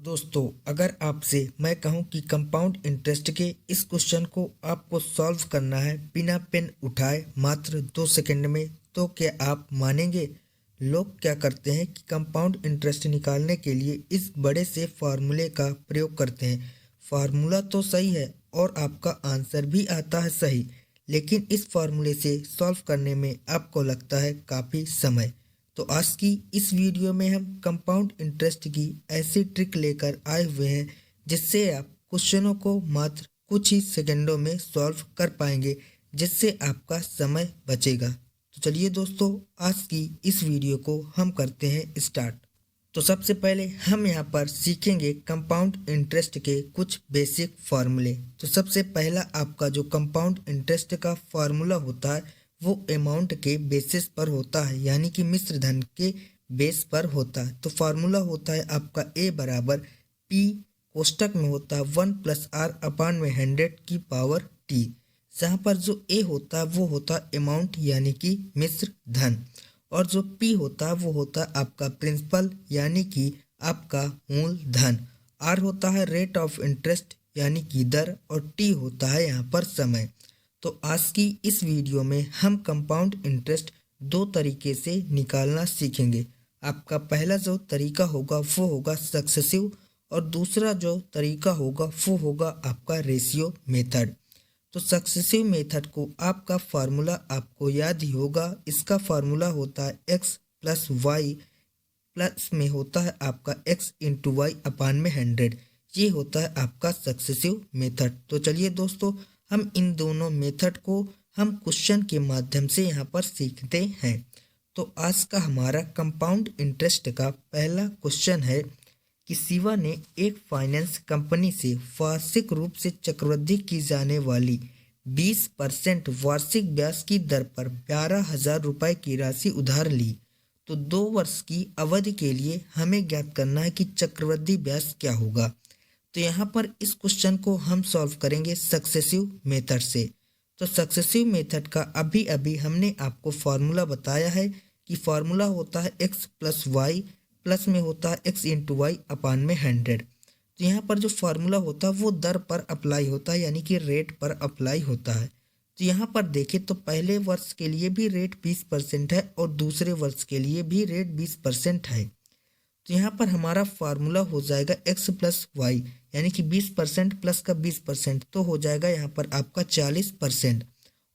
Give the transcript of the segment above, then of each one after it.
दोस्तों, अगर आपसे मैं कहूं कि कंपाउंड इंटरेस्ट के इस क्वेश्चन को आपको सॉल्व करना है बिना पेन उठाए मात्र 2 सेकंड में, तो क्या आप मानेंगे? लोग क्या करते हैं कि कंपाउंड इंटरेस्ट निकालने के लिए इस बड़े से फार्मूले का प्रयोग करते हैं। फार्मूला तो सही है और आपका आंसर भी आता है सही, लेकिन इस फार्मूले से सॉल्व करने में आपको लगता है काफ़ी समय। तो आज की इस वीडियो में हम कंपाउंड इंटरेस्ट की ऐसी ट्रिक लेकर आए हुए हैं जिससे आप क्वेश्चनों को मात्र कुछ ही सेकंडों में सॉल्व कर पाएंगे, जिससे आपका समय बचेगा। तो चलिए दोस्तों, आज की इस वीडियो को हम करते हैं स्टार्ट। तो सबसे पहले हम यहाँ पर सीखेंगे कंपाउंड इंटरेस्ट के कुछ बेसिक फार्मूले। तो सबसे पहला आपका जो कंपाउंड इंटरेस्ट का फार्मूला होता है वो अमाउंट के बेसिस पर होता है, यानी कि मिश्र धन के बेस पर होता है। तो फार्मूला होता है आपका ए बराबर पी, कोष्टक में होता है 1+r/100 जहाँ पर जो ए होता है वो होता है अमाउंट यानी कि मिश्र धन, और जो पी होता है वो होता है आपका प्रिंसिपल यानी कि आपका मूल धन। आर होता है रेट ऑफ इंटरेस्ट यानी कि दर, और टी होता है यहाँ पर समय। तो आज की इस वीडियो में हम कंपाउंड इंटरेस्ट दो तरीके से निकालना सीखेंगे। आपका पहला जो तरीका होगा वो होगा सक्सेसिव, और दूसरा जो तरीका होगा वो होगा आपका रेशियो मेथड। तो सक्सेसिव मेथड को आपका फार्मूला आपको याद ही होगा। इसका फार्मूला होता है x प्लस वाई, प्लस में होता है आपका x इंटू वाई अपान में 100। ये होता है आपका सक्सेसिव मेथड। तो चलिए दोस्तों, हम इन दोनों मेथड को हम क्वेश्चन के माध्यम से यहाँ पर सीखते हैं। तो आज का हमारा कंपाउंड इंटरेस्ट का पहला क्वेश्चन है कि शिवा ने एक फाइनेंस कंपनी से वार्षिक रूप से चक्रवृद्धि की जाने वाली 20% वार्षिक ब्याज की दर पर 12,000 रुपये की राशि उधार ली। तो 2 वर्ष की अवधि के लिए हमें ज्ञात करना है कि चक्रवृद्धि ब्याज क्या होगा। तो यहाँ पर इस क्वेश्चन को हम सॉल्व करेंगे सक्सेसिव मेथड से। तो सक्सेसिव मेथड का अभी अभी हमने आपको फार्मूला बताया है कि फार्मूला होता है x प्लस वाई, प्लस में होता है x इंटू वाई अपान में 100। तो यहाँ पर जो फार्मूला होता है वो दर पर अप्लाई होता है, यानी कि रेट पर अप्लाई होता है। तो यहाँ पर देखें तो पहले वर्ष के लिए भी रेट 20% है और दूसरे वर्ष के लिए भी रेट 20% है। तो यहाँ पर हमारा फार्मूला हो जाएगा x प्लस वाई, यानी कि 20% प्लस का 20%, तो हो जाएगा यहाँ पर आपका 40%,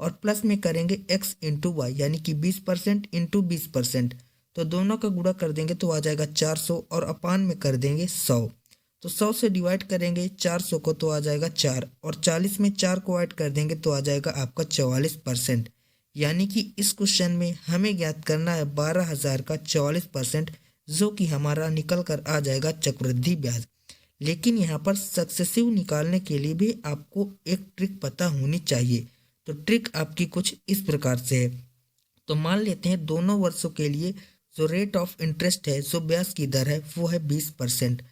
और प्लस में करेंगे x इंटू वाई यानी कि 20% इंटू 20%, तो दोनों का गुणा कर देंगे तो आ जाएगा 400, और अपान में कर देंगे 100। तो 100 से डिवाइड करेंगे 400 को तो आ जाएगा 4, और 40 में 4 को ऐड कर देंगे तो आ जाएगा आपका 44%। यानी कि इस क्वेश्चन में हमें ज्ञात करना है 12,000 का 44%, जो कि हमारा निकल कर आ जाएगा चक्रवृद्धि ब्याज। लेकिन यहाँ पर सक्सेसिव निकालने के लिए भी आपको एक ट्रिक पता होनी चाहिए। तो ट्रिक आपकी कुछ इस प्रकार से है। तो मान लेते हैं दोनों वर्षों के लिए जो रेट ऑफ इंटरेस्ट है, जो ब्याज की दर है, वो है 20%।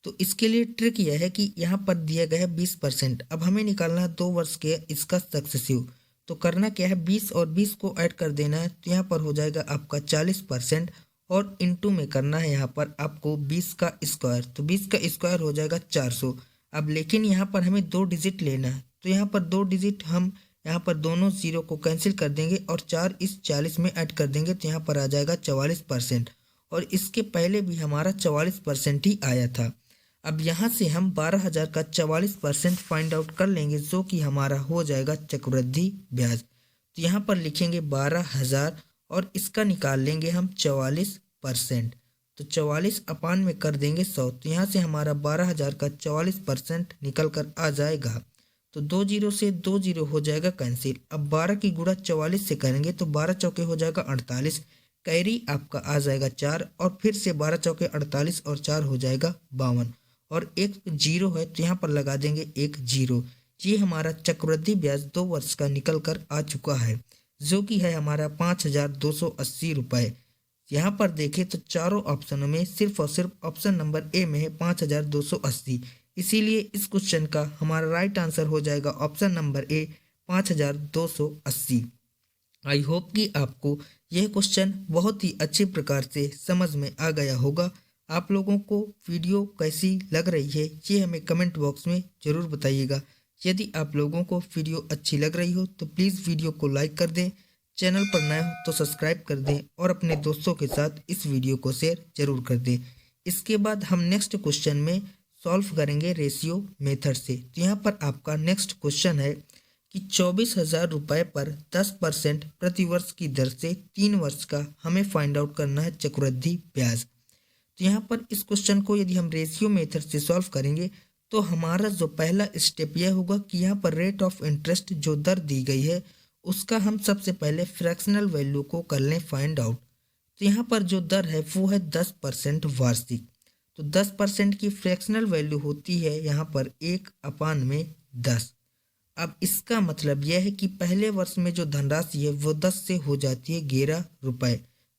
तो इसके लिए ट्रिक यह है कि यहाँ पर दिया गया है 20%। अब हमें निकालना है 2 वर्ष के इसका सक्सेसिव। तो करना क्या है, 20 और 20 को ऐड कर देना है, तो यहाँ पर हो जाएगा आपका 40%, और इनटू में करना है यहाँ पर आपको 20 का स्क्वायर। तो 20 का स्क्वायर हो जाएगा 400। अब लेकिन यहाँ पर हमें 2 डिजिट लेना है, तो यहाँ पर 2 डिजिट हम यहाँ पर दोनों जीरो को कैंसिल कर देंगे और 4 इस 40 में ऐड कर देंगे, तो यहाँ पर आ जाएगा 44%, और इसके पहले भी हमारा 44% ही आया था। अब यहाँ से हम 12,000 का 44% फाइंड आउट कर लेंगे, जो कि हमारा हो जाएगा चक्रवृद्धि ब्याज। तो यहाँ पर लिखेंगे 12,000 और इसका निकाल लेंगे हम 44%। तो 44 अपान में कर देंगे 100, तो यहाँ से हमारा 12,000 का 44% निकल कर आ जाएगा। तो 2 जीरो से 2 जीरो हो जाएगा कैंसिल। अब 12 की गुणा 44 से करेंगे तो 12 चौके हो जाएगा 48, कैरी आपका आ जाएगा 4, और फिर से 12 चौके 48 और 4 हो जाएगा 52, और एक जीरो है तो यहाँ पर लगा देंगे 1 जीरो। ये हमारा चक्रवृद्धि ब्याज 2 वर्ष का निकल कर आ चुका है, जो कि है हमारा 5,280 रुपये। यहाँ पर देखें तो चारों ऑप्शनों में सिर्फ और सिर्फ ऑप्शन नंबर ए में है 5,280, इसीलिए इस क्वेश्चन का हमारा राइट आंसर हो जाएगा option number A 5,280। I hope कि आपको यह क्वेश्चन बहुत ही अच्छी प्रकार से समझ में आ गया होगा। आप लोगों को वीडियो कैसी लग रही है ये हमें कमेंट बॉक्स में ज़रूर बताइएगा। यदि आप लोगों को वीडियो अच्छी लग रही हो तो प्लीज़ वीडियो को लाइक कर दें, चैनल पर नए हो तो सब्सक्राइब कर दें और अपने दोस्तों के साथ इस वीडियो को शेयर ज़रूर कर दें। इसके बाद हम नेक्स्ट क्वेश्चन में सॉल्व करेंगे रेशियो मेथड से। तो यहाँ पर आपका नेक्स्ट क्वेश्चन है कि 24,000 रुपये पर 10% प्रतिवर्ष की दर से 3 वर्ष का हमें फाइंड आउट करना है चक्रवृद्धि ब्याज। तो यहाँ पर इस क्वेश्चन को यदि हम रेशियो मेथड से सॉल्व करेंगे तो हमारा जो पहला स्टेप यह होगा कि यहाँ पर रेट ऑफ इंटरेस्ट जो दर दी गई है उसका हम सबसे पहले फ्रैक्शनल वैल्यू को कर लें फाइंड आउट। तो यहाँ पर जो दर है वो है 10% वार्षिक। तो 10% की फ्रैक्शनल वैल्यू होती है यहाँ पर 1/10। अब इसका मतलब यह है कि पहले वर्ष में जो धनराशि है वो 10 से हो जाती है 11 रुपये।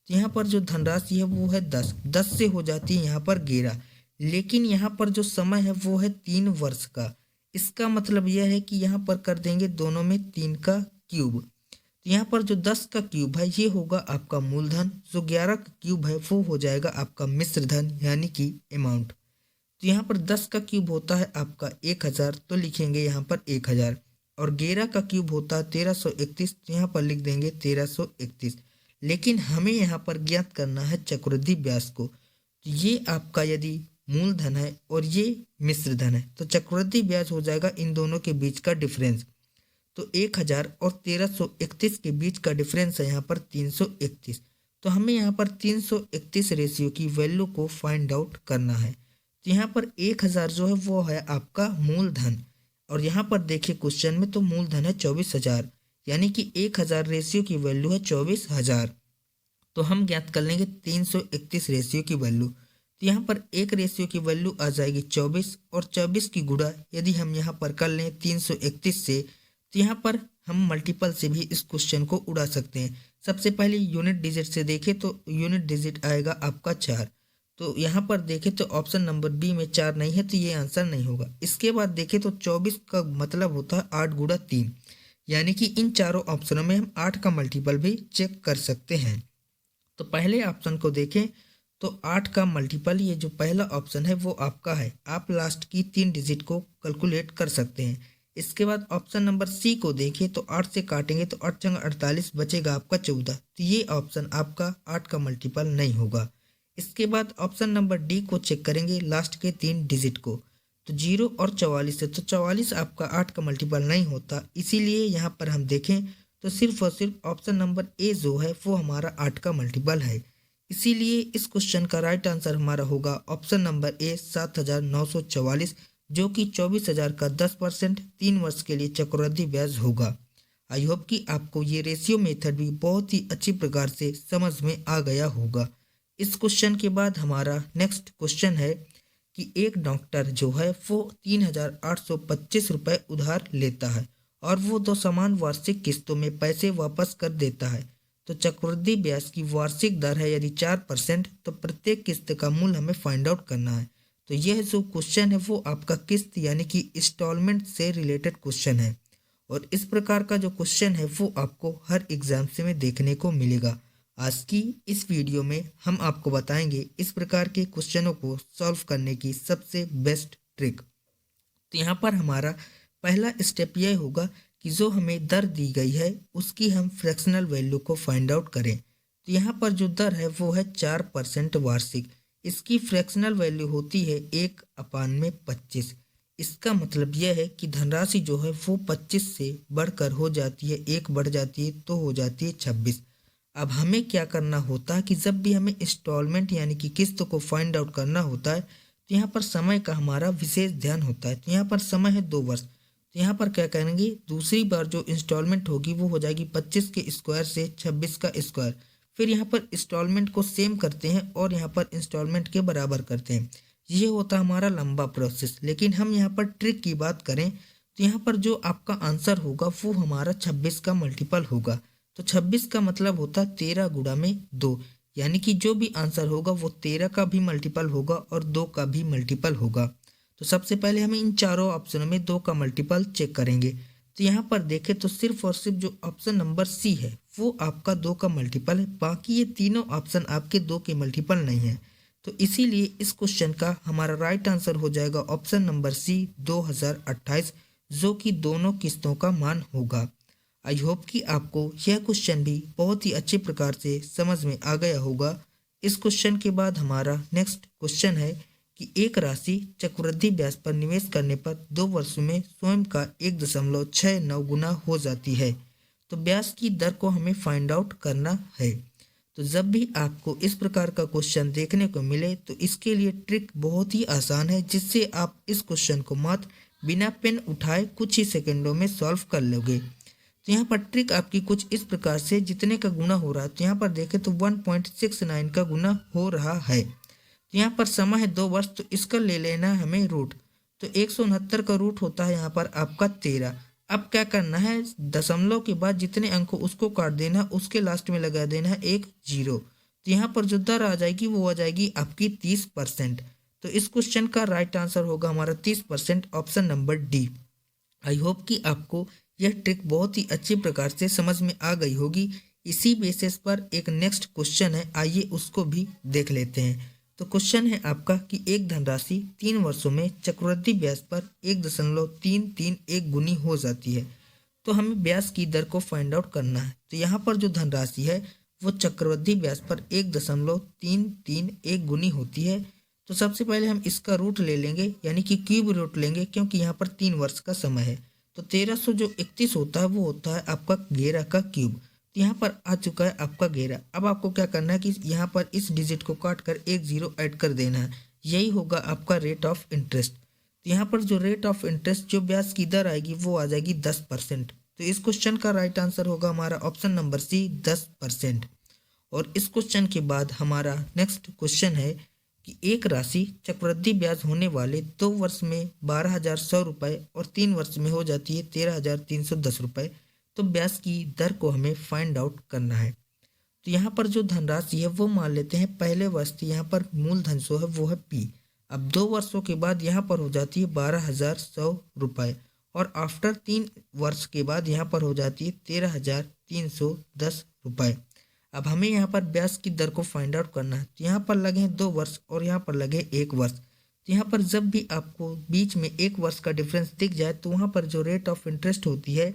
तो यहाँ पर जो धनराशि है वो है 10 से हो जाती है यहाँ पर 11, लेकिन यहाँ पर जो समय है वो है 3 वर्ष का। इसका मतलब यह है कि यहाँ पर कर देंगे दोनों में 3 का क्यूब। तो यहाँ पर जो 10 का क्यूब है ये होगा आपका मूलधन, जो 11 का क्यूब है वो हो जाएगा आपका मिश्र धन यानी कि अमाउंट। तो यहाँ पर 10 का क्यूब होता है आपका 1000, तो लिखेंगे यहाँ पर 1000, और 11 का क्यूब होता है 1331, तो यहाँ पर लिख देंगे 1331। लेकिन हमें यहाँ पर ज्ञात करना है चक्रवृद्धि ब्याज को। तो ये आपका यदि मूलधन है और ये मिश्र धन है तो चक्रवृद्धि ब्याज हो जाएगा इन दोनों के बीच का डिफरेंस। तो 1000 और 1331 के बीच का डिफरेंस है यहाँ पर 331। तो हमें यहाँ पर 331 रेशियो की वैल्यू को फाइंड आउट करना है। तो यहाँ पर 1000 जो है वो है आपका मूलधन, और यहाँ पर देखिए क्वेश्चन में तो मूलधन है 24,000, यानी कि 1000 रेशियो की वैल्यू है 24,000। तो हम ज्ञात कर लेंगे 331 रेशियो की वैल्यू। तो यहाँ पर एक रेशियो की वैल्यू आ जाएगी 24, और 24 की गुणा यदि हम यहाँ पर कर लें 331 से, तो यहाँ पर हम मल्टीपल से भी इस क्वेश्चन को उड़ा सकते हैं। सबसे पहले यूनिट डिजिट से देखें तो यूनिट डिजिट आएगा आपका 4। तो यहाँ पर देखें तो ऑप्शन नंबर बी में 4 नहीं है, तो ये आंसर नहीं होगा। इसके बाद देखें तो 24 का मतलब होता है 8 गुणा 3, यानी कि इन चारों ऑप्शनों में हम 8 का मल्टीपल भी चेक कर सकते हैं। तो पहले ऑप्शन को देखें तो 8 का मल्टीपल, ये जो पहला ऑप्शन है वो आपका है। आप लास्ट की 3 डिजिट को कैलकुलेट कर सकते हैं। इसके बाद ऑप्शन नंबर सी को देखें तो 8 से काटेंगे तो 8 चंग 48, बचेगा आपका 14। तो ये ऑप्शन आपका 8 का मल्टीपल नहीं होगा। इसके बाद ऑप्शन नंबर डी को चेक करेंगे लास्ट के 3 डिजिट को, तो 0 और 44 है, तो 44 आपका 8 का मल्टीपल नहीं होता। इसीलिए यहाँ पर हम देखें तो सिर्फ और सिर्फ ऑप्शन नंबर ए जो है वो हमारा 8 का मल्टीपल है। इसीलिए इस क्वेश्चन का राइट आंसर हमारा होगा ऑप्शन नंबर ए 7,944, जो कि 24,000 का 10% 3 वर्ष के लिए चक्रवृद्धि ब्याज होगा। आई होप कि आपको ये रेशियो मेथड भी बहुत ही अच्छी प्रकार से समझ में आ गया होगा। इस क्वेश्चन के बाद हमारा नेक्स्ट क्वेश्चन है कि एक डॉक्टर जो है वो 3,825 रुपये उधार लेता है और वो 2 समान वार्षिक किस्तों में पैसे वापस कर देता है। तो चक्रवृद्धि ब्याज की वार्षिक दर है यदि 4%, तो प्रत्येक किस्त का मूल्य हमें फाइंड आउट करना है। तो यह जो क्वेश्चन है वो आपका किस्त यानी कि इंस्टॉलमेंट से रिलेटेड क्वेश्चन है, और इस प्रकार का जो क्वेश्चन है वो आपको हर एग्जाम से में देखने को मिलेगा। आज की इस वीडियो में हम आपको बताएंगे इस प्रकार के क्वेश्चनों को सॉल्व करने की सबसे बेस्ट ट्रिक। तो यहाँ पर हमारा पहला स्टेप यह होगा कि जो हमें दर दी गई है उसकी हम फ्रैक्शनल वैल्यू को फाइंड आउट करें। तो यहाँ पर जो दर है वो है 4% वार्षिक। इसकी फ्रैक्शनल वैल्यू होती है 1/25। इसका मतलब यह है कि धनराशि जो है वो 25 से बढ़कर हो जाती है, 1 बढ़ जाती है तो हो जाती है 26। अब हमें क्या करना होता है कि जब भी हमें इंस्टॉलमेंट यानी कि किस्त को फाइंड आउट करना होता है तो यहाँ पर समय का हमारा विशेष ध्यान होता है। तो यहाँ पर समय है 2 वर्ष, तो यहाँ पर क्या करेंगे, दूसरी बार जो इंस्टॉलमेंट होगी वो हो जाएगी 25 के स्क्वायर से 26 का स्क्वायर। फिर यहाँ पर इंस्टॉलमेंट को सेम करते हैं और यहाँ पर इंस्टॉलमेंट के बराबर करते हैं। ये होता है हमारा लंबा प्रोसेस। लेकिन हम यहाँ पर ट्रिक की बात करें तो यहाँ पर जो आपका आंसर होगा वो हमारा 26 का मल्टीपल होगा। तो 26 का मतलब होता है 13 गुणा में 2, यानी कि जो भी आंसर होगा वो 13 का भी मल्टीपल होगा और 2 का भी मल्टीपल होगा। तो सबसे पहले हम इन चारों ऑप्शनों में 2 का मल्टीपल चेक करेंगे। तो यहाँ पर देखें तो सिर्फ और सिर्फ जो ऑप्शन नंबर सी है वो आपका 2 का मल्टीपल है, बाकी ये तीनों ऑप्शन आपके 2 के मल्टीपल नहीं है। तो इसीलिए इस क्वेश्चन का हमारा राइट आंसर हो जाएगा ऑप्शन नंबर सी 2028, जो कि दोनों किस्तों का मान होगा। आई होप कि आपको यह क्वेश्चन भी बहुत ही अच्छे प्रकार से समझ में आ गया होगा। इस क्वेश्चन के बाद हमारा नेक्स्ट क्वेश्चन है कि एक राशि चक्रवृद्धि ब्याज पर निवेश करने पर 2 वर्षों में स्वयं का 1.69 गुना हो जाती है। तो ब्याज की दर को हमें फाइंड आउट करना है। तो जब भी आपको इस प्रकार का क्वेश्चन देखने को मिले तो इसके लिए ट्रिक बहुत ही आसान है, जिससे आप इस क्वेश्चन को मात्र बिना पेन उठाए कुछ ही सेकंडों में सॉल्व कर लोगे। तो यहाँ पर ट्रिक आपकी कुछ इस प्रकार से, जितने का गुना हो रहा है तो यहाँ पर देखें तो 1.69 का गुना हो रहा है। तो यहाँ पर समय है 2 वर्ष, तो इसका ले लेना है हमें रूट। तो 169 का रूट होता है यहाँ पर आपका 13। अब क्या करना है, दशमलव के बाद जितने अंक हो उसको काट देना, उसके लास्ट में लगा देना है एक जीरो। तो यहाँ पर जो दर आ जाएगी वो आ जाएगी आपकी 30%। तो इस क्वेश्चन का राइट आंसर होगा हमारा 30%, option number D. I hope कि आपको यह ट्रिक बहुत ही अच्छी प्रकार से समझ में आ गई होगी। इसी बेसिस पर एक नेक्स्ट क्वेश्चन है, आइए उसको भी देख लेते हैं। तो क्वेश्चन है आपका कि एक धनराशि 3 वर्षों में चक्रवृद्धि ब्याज पर 1.331 गुनी हो जाती है। तो हमें ब्याज की दर को फाइंड आउट करना है। तो यहाँ पर जो धनराशि है वो चक्रवृद्धि ब्याज पर 1.331 गुनी होती है। तो सबसे पहले हम इसका रूट ले लेंगे, यानी कि क्यूब रूट लेंगे, क्योंकि यहाँ पर 3 वर्ष का समय है। तो 1331 होता है वो होता है आपका 11 का क्यूब। तो यहाँ पर आ चुका है आपका 11। अब आपको क्या करना है कि यहाँ पर इस डिजिट को काट कर एक जीरो ऐड कर देना है, यही होगा आपका रेट ऑफ इंटरेस्ट। तो यहाँ पर जो रेट ऑफ इंटरेस्ट, जो ब्याज की दर आएगी वो आ जाएगी 10%। तो इस क्वेश्चन का राइट आंसर होगा हमारा ऑप्शन नंबर सी 10%। और इस क्वेश्चन के बाद हमारा नेक्स्ट क्वेश्चन है कि एक राशि चक्रवृद्धि ब्याज होने वाले 2 वर्ष में 12,100 रुपये और 3 वर्ष में हो जाती है 13,310 रुपये। तो ब्याज की दर को हमें फाइंड आउट करना है। तो यहाँ पर जो धनराशि है वो मान लेते हैं पहले वर्ष, यहाँ पर मूलधन जो है वो है पी। अब 2 वर्षों के बाद यहाँ पर हो जाती है 12,100 रुपये, और आफ्टर 3 वर्ष के बाद यहाँ पर हो जाती है 13,310 रुपये। अब हमें यहाँ पर ब्याज की दर को फाइंड आउट करना है। तो यहाँ पर लगे हैं 2 वर्ष और यहाँ पर लगे 1 वर्ष। तो यहाँ पर जब भी आपको बीच में 1 वर्ष का डिफरेंस दिख जाए तो वहाँ पर जो रेट ऑफ इंटरेस्ट होती है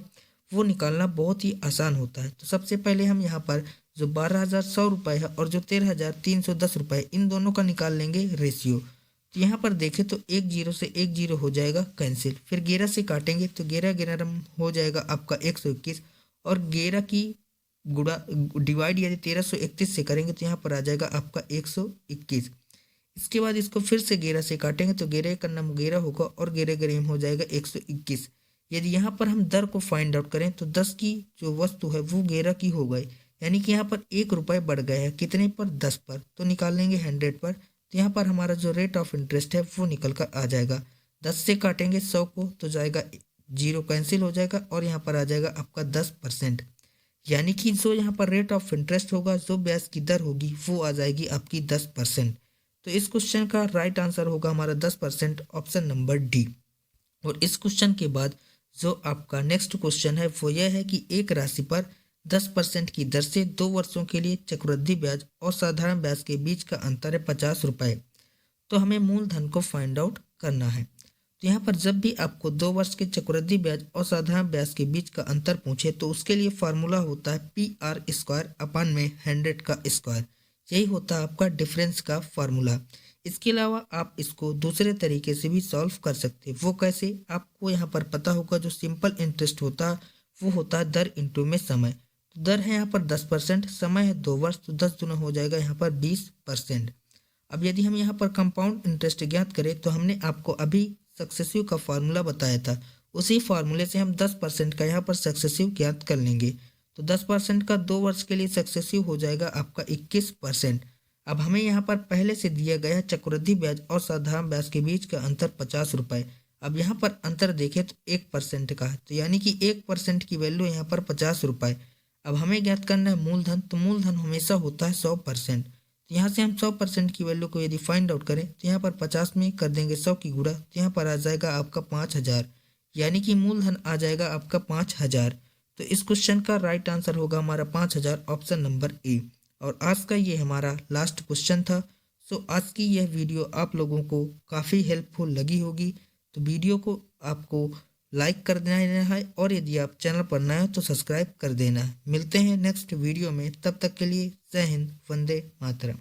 वो निकालना बहुत ही आसान होता है। तो सबसे पहले हम यहाँ पर जो 12,100 रुपये है और जो 13,310 रुपये, इन दोनों का निकाल लेंगे रेशियो। तो यहाँ पर देखें तो एक जीरो से एक जीरो हो जाएगा कैंसिल, फिर 11 से काटेंगे तो 11 हो जाएगा आपका 121, और 11 की गुणा डिवाइड यदि 1331 से करेंगे तो यहाँ पर आ जाएगा आपका 121। इसके बाद इसको फिर से 11 से काटेंगे तो 11 का नाम 11 होगा और 11 हो जाएगा 121। यदि यहाँ पर हम दर को फाइंड आउट करें तो 10 की जो वस्तु है वो 11 की हो गई, यानी कि यहाँ पर 1 रुपये बढ़ गए हैं, कितने पर, 10 पर। तो निकाल लेंगे 100 पर। तो यहाँ पर हमारा जो रेट ऑफ इंटरेस्ट है वो निकल कर आ जाएगा। 10 से काटेंगे 100 को तो जाएगा जीरो, कैंसिल हो जाएगा, और यहाँ पर आ जाएगा आपका 10%। यानी कि जो यहाँ पर रेट ऑफ इंटरेस्ट होगा, जो ब्याज की दर होगी वो आ जाएगी आपकी 10%। तो इस क्वेश्चन का राइट आंसर होगा हमारा 10%, ऑप्शन नंबर डी। और इस क्वेश्चन के बाद जो आपका नेक्स्ट क्वेश्चन है वो यह है कि एक राशि पर 10% की दर से 2 वर्षों के लिए चक्रवृद्धि ब्याज और साधारण ब्याज के बीच का अंतर है 50 रुपये। तो हमें मूलधन को फाइंड आउट करना है। तो यहाँ पर जब भी आपको 2 वर्ष के चक्रवृद्धि ब्याज और साधारण ब्याज के बीच का अंतर पूछे तो उसके लिए फार्मूला होता है PR² अपन में 100 का स्क्वायर। यही होता है आपका डिफरेंस का फार्मूला। इसके अलावा आप इसको दूसरे तरीके से भी सॉल्व कर सकते हैं। वो कैसे, आपको यहाँ पर पता होगा, जो सिंपल इंटरेस्ट होता है वो होता है दर इंटू में समय। तो दर है यहाँ पर 10%, समय है 2 वर्ष, तो 10 गुना हो जाएगा यहाँ पर 20%। अब यदि हम यहाँ पर कंपाउंड इंटरेस्ट ज्ञात करें तो हमने आपको अभी सक्सेसिव का फार्मूला बताया था, उसी फार्मूले से हम 10% का यहाँ पर सक्सेसिव ज्ञात कर लेंगे। तो 10% का 2 वर्ष के लिए सक्सेसिव हो जाएगा आपका 21%। अब हमें यहाँ पर पहले से दिया गया है चक्रवृद्धि ब्याज और साधारण ब्याज के बीच का अंतर 50 रुपये। अब यहाँ पर अंतर देखें तो 1% का है, तो यानी कि 1% की वैल्यू यहाँ पर 50 रुपये। अब हमें ज्ञात करना है मूलधन, तो मूलधन हमेशा होता है 100%। तो यहाँ से हम 100% की वैल्यू को यदि फाइंड आउट करें तो यहाँ पर 50 में कर देंगे 100 की गुणा, तो यहाँ पर आ जाएगा आपका 5000, यानी कि मूलधन आ जाएगा आपका 5000। तो इस क्वेश्चन का राइट आंसर होगा हमारा 5000, ऑप्शन नंबर ए। और आज का ये हमारा लास्ट क्वेश्चन था। सो आज की यह वीडियो आप लोगों को काफ़ी हेल्पफुल लगी होगी, तो वीडियो को आपको लाइक कर देना है और यदि आप चैनल पर नए हो तो सब्सक्राइब कर देना है। मिलते हैं नेक्स्ट वीडियो में, तब तक के लिए जय हिंद, वंदे मातरम।